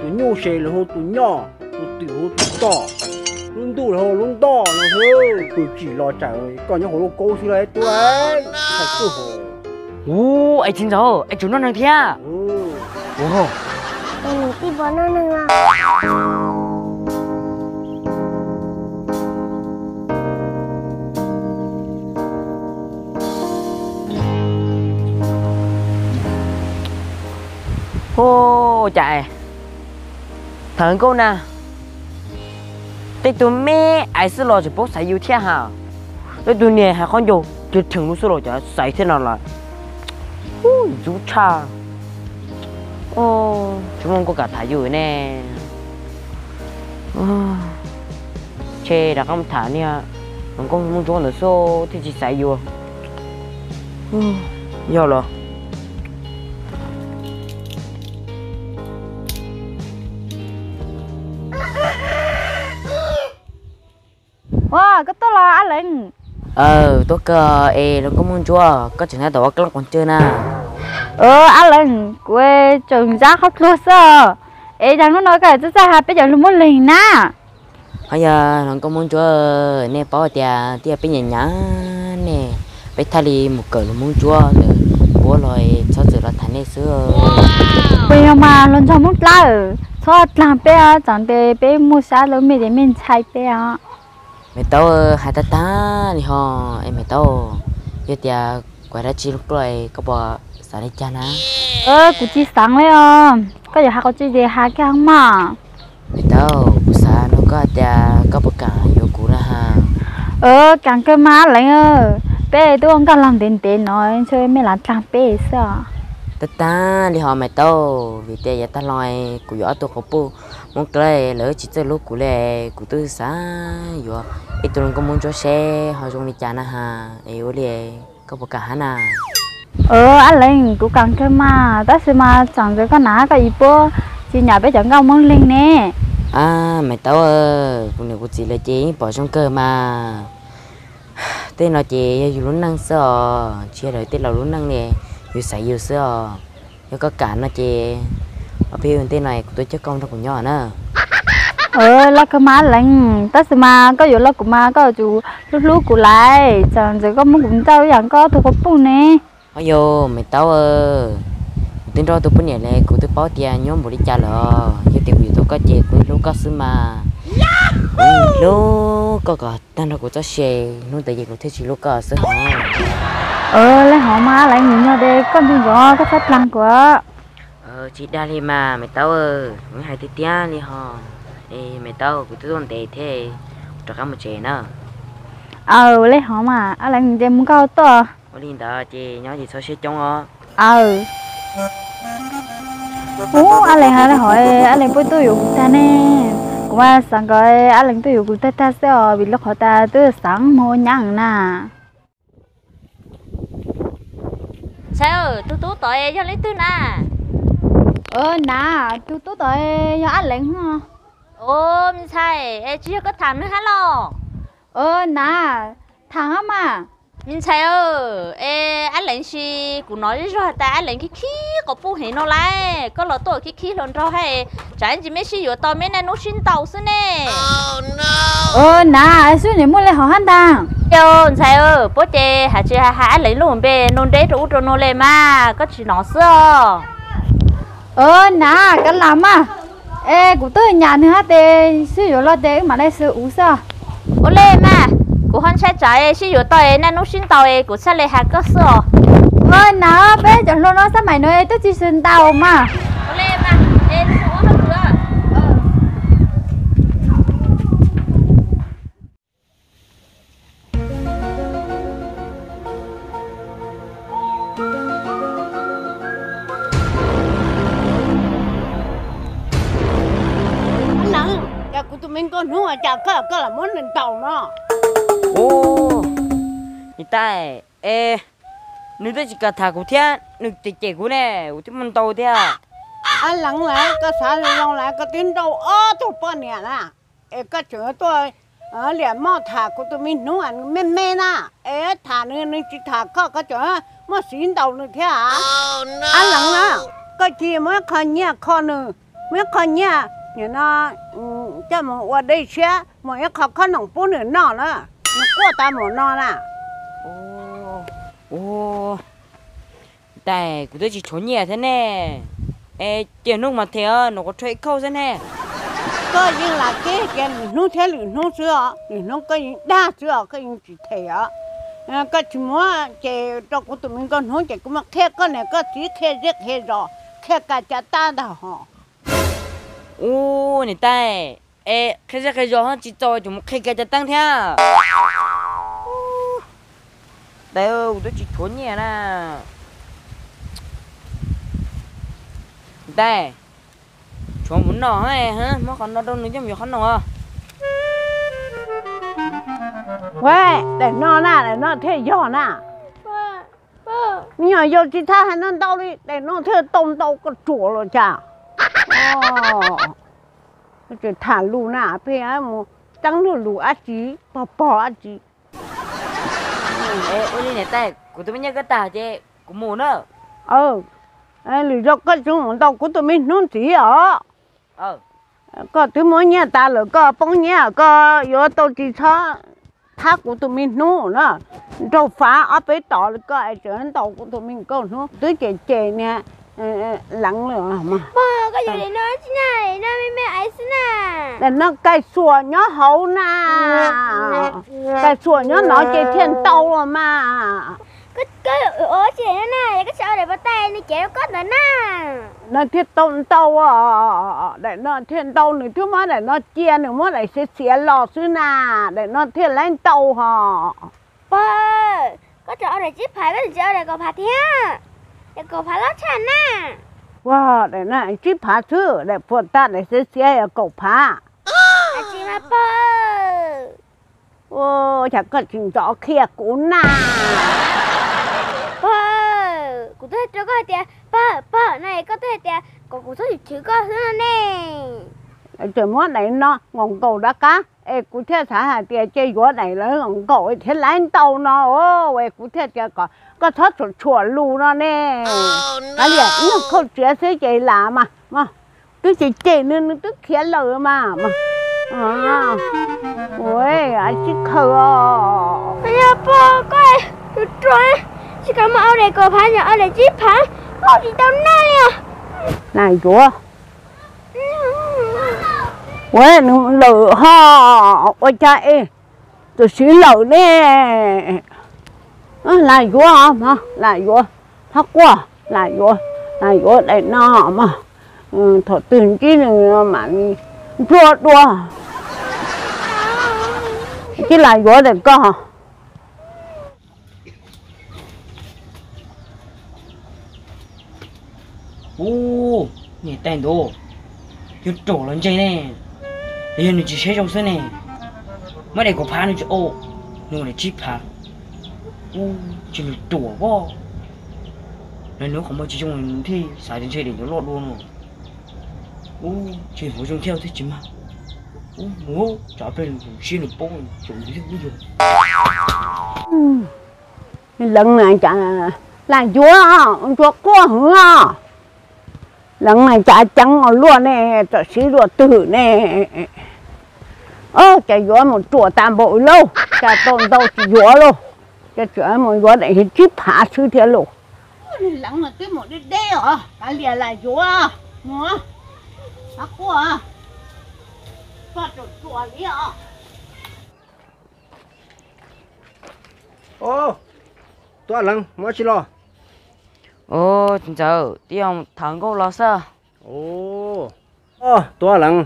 tụi nhau xe là hồ tụi nhỏ tụi tiểu hồ tụi to luôn tụi hồ luôn to nó thôi tụi chỉ lo trả rồi còn những hồ lô câu xí đấy tụi ấy thật sự hồ ô ai chính rồi ai chúng nó năng thia ô đi bỏ nó nữa à ô chạy thằng cô nè tụi tụi mẹ ai sẽ lo cho bố sai yêu thia hả tụi nè hay con vô chứ thằng lúc sẽ lo cho sai thế nào là chú cha ô chúng không có cả thả dù nè chê đã không thả nè mình không muốn cho nó số thì chỉ sai dù do rồi wow cái đó là anh Linh tôi cơ nó có muốn chua có chừng nào tao có còn chơi nè anh Linh quê trường giá khóc luôn sao rằng nó nói cái ra hai bây giờ luôn muốn liền na bây giờ nó có muốn chua nè bỏ tia bây giờ nhá nè bây thay đi một cỡ muốn chua bố rồi sao giờ là thành nè xưa bây giờ mà luôn cho muốn la sao làm bé chẳng để bé mua sao rồi mình để mình chạy bé mẹ tao hai ta đi ho em mẹ tao giờ tia quay ra chi lúc rồi có bỏ sao đi cha ná cụ chỉ sáng đấy có giờ hai con chỉ để hai cái mà mẹ tao cụ sao nó có tia có bỏ cả vô cụ ra ha càng cái má lại bé tôi không có làm tiền nói chơi mấy làm trang bé sao ta đi ho mẹ tao vì tia giờ ta nói cụ gió tôi không bu muốn cái lỡ chỉ tới lúc cụ lệ cụ tư sáng rồi ít tuần có muốn cho xe họ dùng đi trả na ha yêu đi có một cả na anh Linh cũng cần cái mà ta sẽ mà chẳng được cái ná cái gì bố chị nhà bé chẳng có món Linh nè mày tao con này của chị là chị bỏ trong cơ mà tên là chị dù luôn năng sợ chia đời tên là luôn năng nè dù xảy dù sợ nếu có cả nó chị ở phía tên này của tôi chắc con thằng của nhỏ nữa là cái má Linh ta sẽ mà có dù là của má có chú lúc của lại chẳng được có món cũng tao chẳng có thuộc bụng nè ôi yo mày tao tên rồi tôi bữa này này của tôi báo tiền nhóm một đi trả lợ cái tiền của tôi có chị của lúc có xứ mà lúc có tên là của tôi xe lúc tại vì của thế chỉ lúc có xứ hả lấy họ má lại nhìn nhau đây con đừng có cái sách lăng của chị đa đi mà mày tao mấy hai tí tia đi hò mày tao của tôi còn tệ thế cho các một trẻ nữa lấy họ mà anh lại nhìn muốn cao to có linh đó chị nói gì sao sẽ trông ó anh lại hỏi anh lại bôi tôi dùng ta nè cũng mà sáng coi anh lại tôi dùng ta sẽ bị lúc họ ta từ sáng mua nhang nè sao tú tội cho lấy tư nè nà tú tội cho anh lại hả mình sai chưa có thằng nữa hả lo nà thằng á mà mình sai anh lấy gì cũng nói rồi ta anh lấy cái khí có phụ hệ nó lại có là tôi cái khí lần rồi hay chẳng chỉ mấy xí vừa tao mấy này nó xin tàu xí nè nà xíu này mua lại họ hắn ta mình sai bố chè hả chị hả anh lấy luôn về nôn đấy rồi cho nó lên mà có chỉ nó xưa nà cái làm à của tôi nhà nữa thì xíu vừa lo để mà đây sự uống sao lên mà của hắn sẽ chạy xí vừa tao nên nó xin tàu của sẽ lấy hạt có xưa nà bé chọn luôn nó sao mày nói tôi chỉ xin tàu mà lên mà em xuống hết rồi của tụi mình có nữa chả có là món lên tàu nó người ta nếu tôi chỉ cần thả của thế nếu chỉ chạy của nè của mình tàu thế anh lắng lại có sao lòng lại có tiếng đâu tôi bao nhiêu nè có chỗ tôi liền mau thả của tụi mình nữa anh mê nè thả nữa chỉ thả có chỗ mà xin tàu nữa thế anh lắng nè có chi mới khó nhẹ khó nữa mấy con nha nhà nó cho một qua đây xe một cái khó nồng bún nữa nó nó qua ta một nó nè ô tại của tôi chỉ trốn nhẹ thế nè ê tiền lúc mà thế nó có chơi câu thế nè có nhưng là cái nó thế nó chưa nó cái đa chưa cái chỉ thế á cái chỉ muốn cái cho của tụi mình con nói cái cũng mà khe con này có chỉ khe rất khe rồi khe cả cha ta đó họ ô này tại ê cái gió chỉ cho chúng cái tăng theo tại tôi chỉ trốn nhẹ nè tại chúng muốn nó hay hả mà còn nó đâu nữa chứ nhiều khó nào喂để nó thế gió nè nhiều vô chỉ tha hay nó đau đi để nó thế tông đau cái chùa rồi chả chỉ thả lù nè bây giờ một trắng lù á chí bỏ á chí ê ôi này tại của tôi mới nhớ cái tà chứ của mù nữa lý do cái chúng tao của tụi mình nó chỉ ở có thứ mới nhà ta là có bông nhà có vô tao chỉ cho thác của tụi mình nó đâu phá ở bên đó là có ai chơi tàu của tụi mình có nó tới chè nè lắng nữa mà có gì để nói chứ này nó mẹ ấy chứ nè để nó cây sủa nhớ hậu nè cây sủa nhớ nói chơi thiên tàu rồi mà cái ủa chị nó nè cái sao để bắt tay nó chèo có nữa nè nó thiết tàu để nó thiên tàu nữa thứ mà để nó chia nữa mà để xé lò xứ nà để nó thiên lên tàu họ có chỗ để chip phải có chỗ để có phạt thế để có phạt lót chân nè wow để nó chip phá thứ để phụ ta để xé cậu phá chị mà ô chắc có chuyện rõ kia cũng nà cụ thể cho cái tiền này có thể tiền còn cụ thể chữ có thứ này trời mót này nó ngon cầu đã cá ê cụ thể xã hà tiền chơi gió này là ngon cầu thế lái tàu nó ô ê cụ thể chơi có thoát chuột lù nó nè cái gì nó không chia sẻ chơi là mà cứ chơi nên nó tức khía lờ mà ôi anh chỉ khờ bây giờ bố coi rồi chỉ cần mà ở đây có phá nhà ở đây chip phá không gì đâu này này chúa ôi nó lỡ ho ôi cha ơi tôi xí lỡ nè lại chúa hả lại chúa thắc quá lại chúa đây nó mà thọ tiền chứ mà đua chứ lại chúa để có hả ô này tên đồ chứ trổ lên chơi nè bây giờ nó chỉ sẽ trong sân này mới để có phá nó chứ ô nó để chip phá ô chỉ là trổ quá nên nếu không mới chỉ trong thì xài đến chơi để nó lọt luôn rồi ô chỉ phải trong theo thế chứ mà ô trả bên xin được bông chuẩn bị cái gì lần này chả là chúa quá hả lần này chả trắng ở luôn nè chả xí ruột tử nè chả chúa một chùa tam bộ lâu chả tôn đâu chỉ chúa luôn chả chúa một chúa để hết chip phá sư thế luôn lần này cái một đi đê hả cái lìa là chúa mua hắc quá phát chùa đi hả ô tôi lần mới chỉ lo ô 진짜 뛰어 thằng cô lo sao ô tôi lần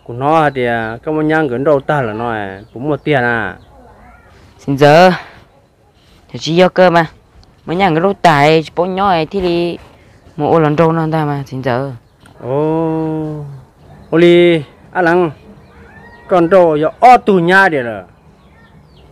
của nó thì cái món nhang gần đầu ta là nó cũng một tiền à 진짜 thì chỉ do cơ mà mấy nhà cái lúc tài bốn nhỏ ấy thì đi một lần trâu nó ta mà 진짜 ô li lần con trâu giờ ở tù nhà đi rồi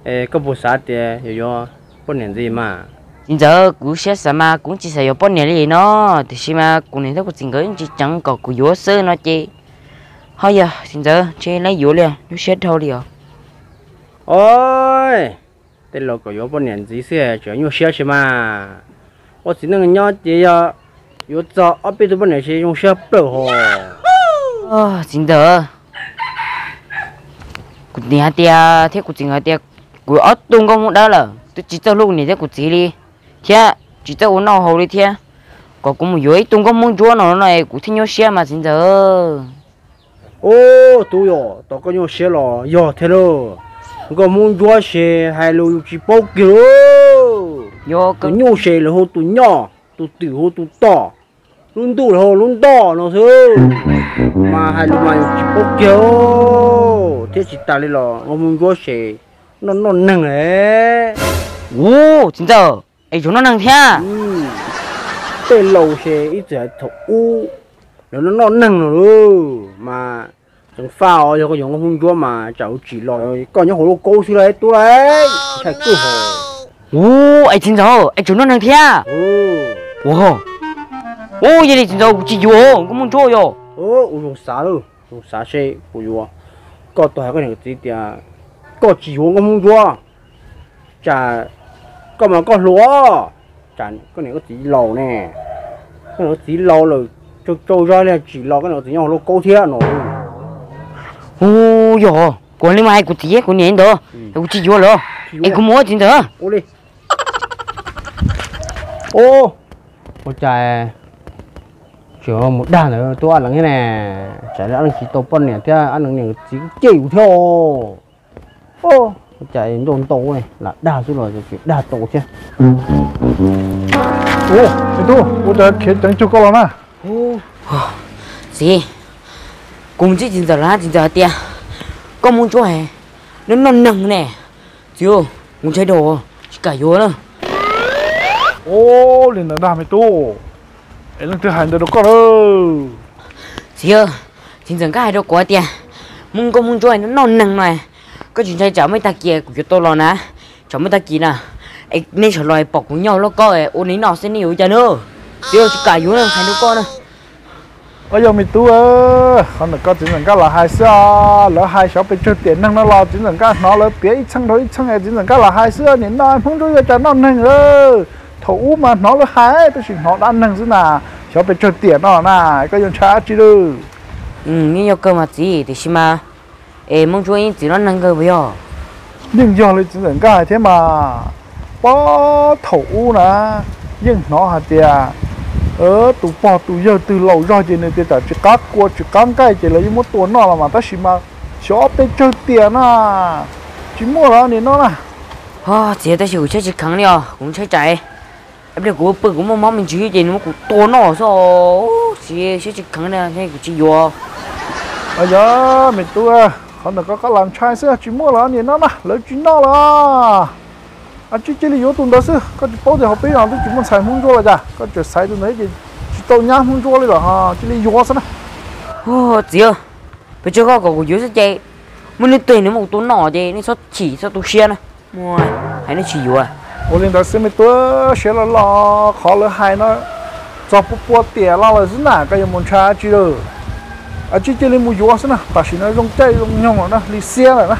cái bộ sát thì giờ bốn年gì mà 진짜 cú sẽ mà cũng chỉ sẽ có bốn年gì nó thì mà cũng nên thấy có tình cái chỉ chẳng có cú yếu sơ nó chỉ thôi giờ 진짜 chơi lấy yếu liền nó sẽ thôi liền ôi thế là có yếu bốn年gì sẽ chỉ nhiều xe chứ mà tôi chỉ能nhau chỉ yếu cho ở bên đó bốn年是用xe bự hồ chính đỡ cụ nhà tia thế cụ chính ở tia cụ ở tung công đó là tôi chỉ cho lúc này thế cụ chỉ đi thế chỉ cho uống nào hầu đi thế có cũng một dưới tung công muốn chúa nó này cụ thích nhau xe mà chính đỡ ô tôi yo tao có nhau xe lo yo thế rồi có muốn chúa xe hay là chỉ bao kiểu yo cái nhau xe là hồ tụi nhỏ tụi tiểu hồ tụi to luôn tụi hồ luôn to nó thôi mà hai lúc mà chỉ bao kiểu thế chỉ ta đi lo có muốn chúa xe nó nặng ấy ô chính đỡ ấy chúng nó năng thế tên lâu xe ít giờ thầu u nó nặng rồi mà chẳng phao cho có giống không chúa mà cháu chỉ lo còn những hồ lô câu xí đấy tôi đấy chạy cứ hồ ô ấy chính đỡ ấy chúng nó năng thế wow ô vậy thì chính đỡ chỉ vô cũng muốn chúa yo ô dùng xả luôn dùng xả xe của chúa có tôi hay có những cái gì có chỉ hồ không chúa chả có mà có lúa chả có những cái gì lầu nè cái gì lầu rồi cho ra là chỉ lo cái nào thì nhau lô câu thế nó ô yo còn lên mai của chị của nhện đó của chị vô rồi em cũng muốn chính đỡ ô đi ô trai chỉ một đàn nữa tôi ăn là cái này chả lẽ ăn chỉ tàu phân này thế ăn được những chỉ chịu theo ô chạy đồn tàu này là đa số rồi chỉ đa tàu chứ ô tôi đã khiến chẳng cho con mà gì cùng chị chính giờ tia con muốn chỗ này nó nặng nè chưa muốn chơi đồ chỉ cả vô nữa ô liền là đam mê tôi em lần thứ hai được con ơi chưa chính giờ cái hai đâu quá tia muốn chỗ này nó nặng này có chuyện chơi cháu mấy ta kia của tôi lo nè cháu mấy ta kia nè ấy nên trở lại bọc với nhau nó coi ôn ấy nó sẽ nhiều cho nữa chưa chỉ cả vô nữa hai đứa con nữa bây giờ mình tu ơ con được có chính là cái là hai xưa lỡ hai sáu bên chơi tiền năng nó lo chính là cái nó lỡ bé ít chăng thôi ít chăng này chính là cái là hai xưa nên nó khôngรู้จะnó năng ơ thủ mà nó lỡ hai tôi chỉ nó đã năng chứ nào sáu bên chơi tiền nó nè cái dân trả chứ đâu như nhau cơ mà gì thì xí mà em mong chú chỉ nó năng cơ với nhau nhưng do lấy chính là cái thế mà có thủ nè nhưng nó hạt tiền tụ bò tụ giờ từ lâu rồi thì này thì chỉ cá cua chỉ cá cái chỉ là những món tuần nó là mà ta chỉ mà shop bên chơi tiền à chỉ mua đó thì nó là chỉ ta chịu chơi chỉ kháng đi cũng chơi chạy em được của bự cũng mong mình chỉ gì nó cũng tuần nó sao chỉ kháng này thế cũng chỉ vô bây giờ mình tôi còn được có làm trai xưa chỉ mua đó thì nó lấy chỉ nó là chỉ là yếu tuần đó xưa có bao giờ học bây giờ tôi chỉ muốn xài không cho là chả có chỉ xài tuần đấy thì tàu nhang không choเลยเหรอchỉ là yếu sao nè chị ơi bây giờ có của yếu sẽ chạy muốn lên tiền nếu một tuần nọ thì nên sao tôi xe này mua hay nó chỉ yếu à ô lên đó xem mình tôi xe là lo khó là hai nó cho bố tiền lo là thế nào cái muốn trả chứ đâu chỉ là mua yếu sao nè ta chỉ nói rong chạy rong nhông nó đi xe rồi nè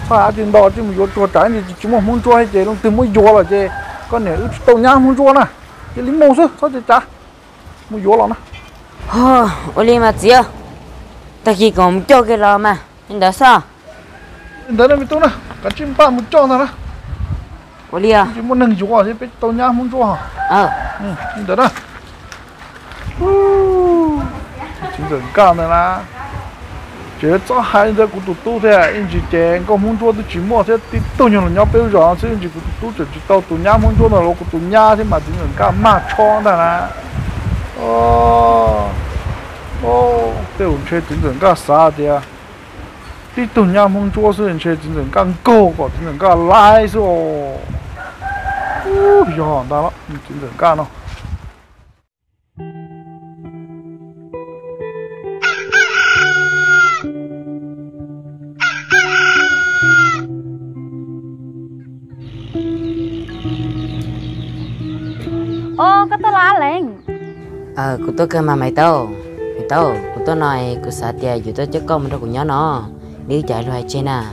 sao tiền đó chứ mua cho trái thì chỉ muốn cho hay chơi luôn từ mua yếu là chơi con này tàu nhang không cho nè cái lính mông sao sao chơi trả mua yếu lắm nè ô lên mà chị ơi ta chỉ còn cho cái lo mà nên đó sao đó là mình tôi nè cả chim ba một cho nè ô lên à chỉ muốn nâng yếu thì biết tàu nhang không cho hả đó nè chính dân cao này là chỉ cho hai đứa của tụi tôi thôi anh chỉ chèn có muốn cho tôi chỉ mua thế thì tôi nhường là nhau bây giờ chứ anh chỉ của tụi tôi chỉ tao tụi nhá muốn cho nó của tụi nhá thế mà chính dân cao mà cho này là tiêu chơi chính dân cao sao thì đi tụi nhá muốn cho sự anh chơi chính dân cao高của chính dân cao lại rồi giờ đó đó chính dân cao nó cái tôi lá lên của tôi cơ mà mày tao của tôi nói của xã tiền dù tôi chắc con mình đâu cũng nhớ nó đi chạy loài trên à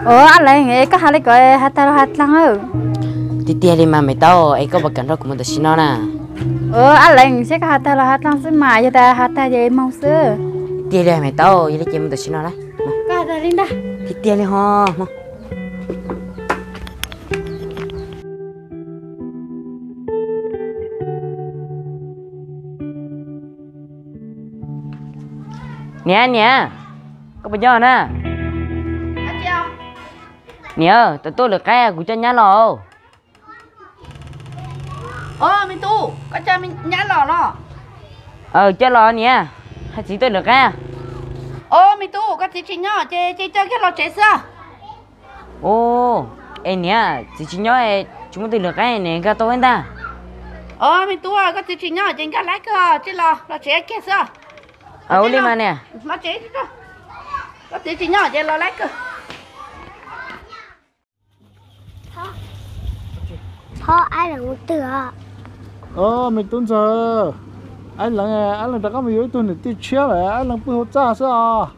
anh lên cái hai lấy cái hai tao hai lăng ư đi tiền đi mà mày tao ấy có bậc cảnh đó của mình được xin nó nè anh lên sẽ cái hai tao hai lăng xin mà cho ta hai tao về mong xưa tiền đây mày tao vậy là chị mình tự xin nó đấy Cái gì Linda? thì tiền đi ho nè có bao giờ nè nè tôi được cái của cho nhá lò Mình tu, có cho mình nhá lò nó. cho lò nè hay chỉ tôi được cái Mình tu, có chị nhỏ, chị chơi cái lò chế sao? em nè chỉ nhớ chúng tôi được cái này cái tôi ta Mình tu, có chị nhỏ, chị cái lái cơ, chị lò chế kia sao? đi mà nè Lò chế chứ có chị nhỏ, chị lò lái cơ. Ai là một tựa mình tuân giờ anh là đã có một yếu tố để tiêu chia lại anh là bữa cha sao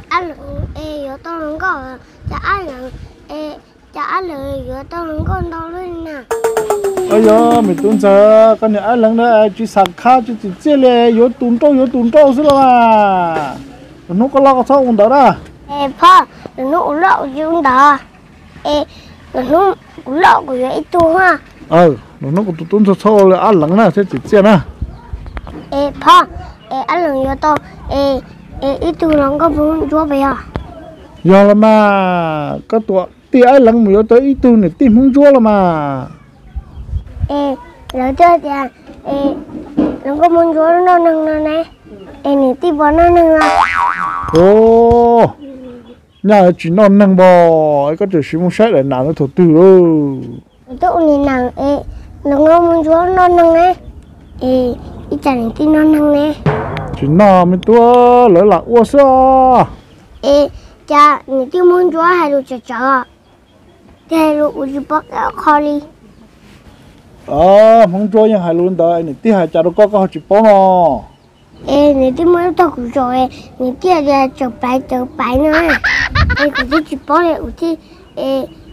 anh là yếu tố nó có chả anh là yếu tố nó còn đâu luôn nè mình tuân giờ con này anh là chỉ sẵn khá chỉ chia lệ yếu tún trâu xí là nó có lo có sao cũng đó đóพ่อnó uống lậu chứ đó nó uống lậu của yếu tố ha nó cũng tuân sao là anh là thế chỉ chia nè พ่อanh là yếu tố yếu tố nó có muốn chúa về à giờ là mà cái tuổi thì anh là một yếu tố yếu tố này tìm không chúa là mà nó chơi thì nó có muốn chúa nó nâng này này tìm vào nó nâng à nhà chỉ nó nâng bò cái chuyện sử dụng sách để làm nó thổ tử đâu tụi này nàng nó không muốn chúa nó nâng này ít chẳng tin nó nâng này chỉ nó mình tua lỡ là uo sao cha người tiêu muốn chúa hay là chờ thì hay là uống bắp kho đi không chúa nhưng hay luôn đó này tí hay cha đâu có chỉ bó nó người tiêu muốn tao cũng rồi người tiêu là chờ bài nữa cũng chỉ bó này uống thì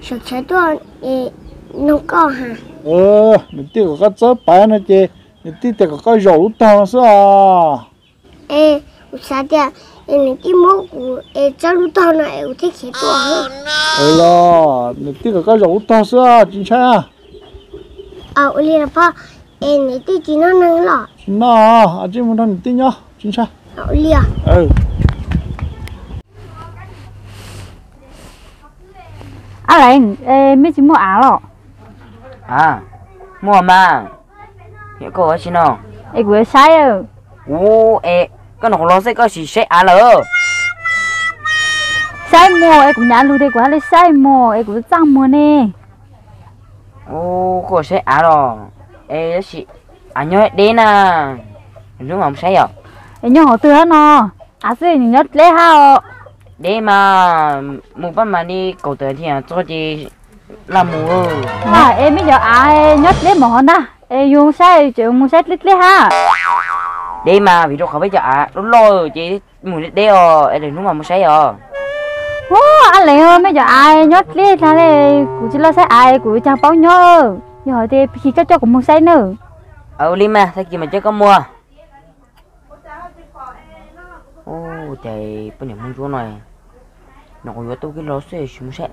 sợ tôi nó có hả người tiêu có chớ bài này chứ người tiêu có dầu tao sao sao thế người tiêu muốn của cho lúc tao này uống thì khét tôi hơn người tiêu có dầu tao sao chính xác uống là pa người tiêu chỉ nó nâng lọ nó chỉ muốn thằng tiêu nhá chính xác uống Anh mấy chị mua áo rồi. mua mà hiện cô ở xin không Gue sai rồi. cái nó lo sẽ có gì sẽ lỡ Sai mua cũng nhả luôn đây quá lấy sai mua cũng chẳng mua nè. cô sẽ rồi chị nhớ đến đúng không sai rồi Nhớ họ từ nó sẽ nhớ lấy ha để mà một ban mà đi cầu tới thì cho chị làm mù em bây giờ nhớ lấy mỏ đó dùng sai chịu mua sai lấy ha để mà vì đâu không biết nó lo chị mùi đấy rồi để lúc mà mua sai rồi anh lại bây giờ nhớ lấy là đây cũng chỉ là sai cũng chẳng bao nhớ giờ thì khi cho cũng mua sai nữa Lim mà thay mà chứ có mua trời bên này mua chỗ này nó có tôi cái lỗ xe xuống xe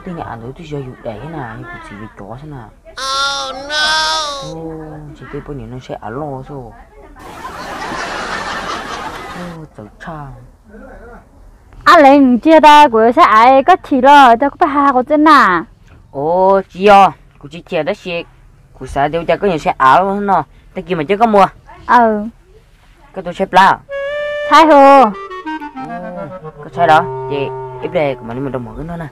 thì nhà tôi giờ dụ đấy này chỉ bị chó thế nào chỉ tôi bên này nó sẽ lo rồi trời cha anh lại chia ta của sẽ có chỉ lo cho có hai có chân à chị ơi của chị chia đó chị của xã điều tra có nhiều xe luôn nó ta kia mà chứ có mua cái tôi xếp lá sai hồ có sai đó chị ít đây mà mình đồng mở cái nó nè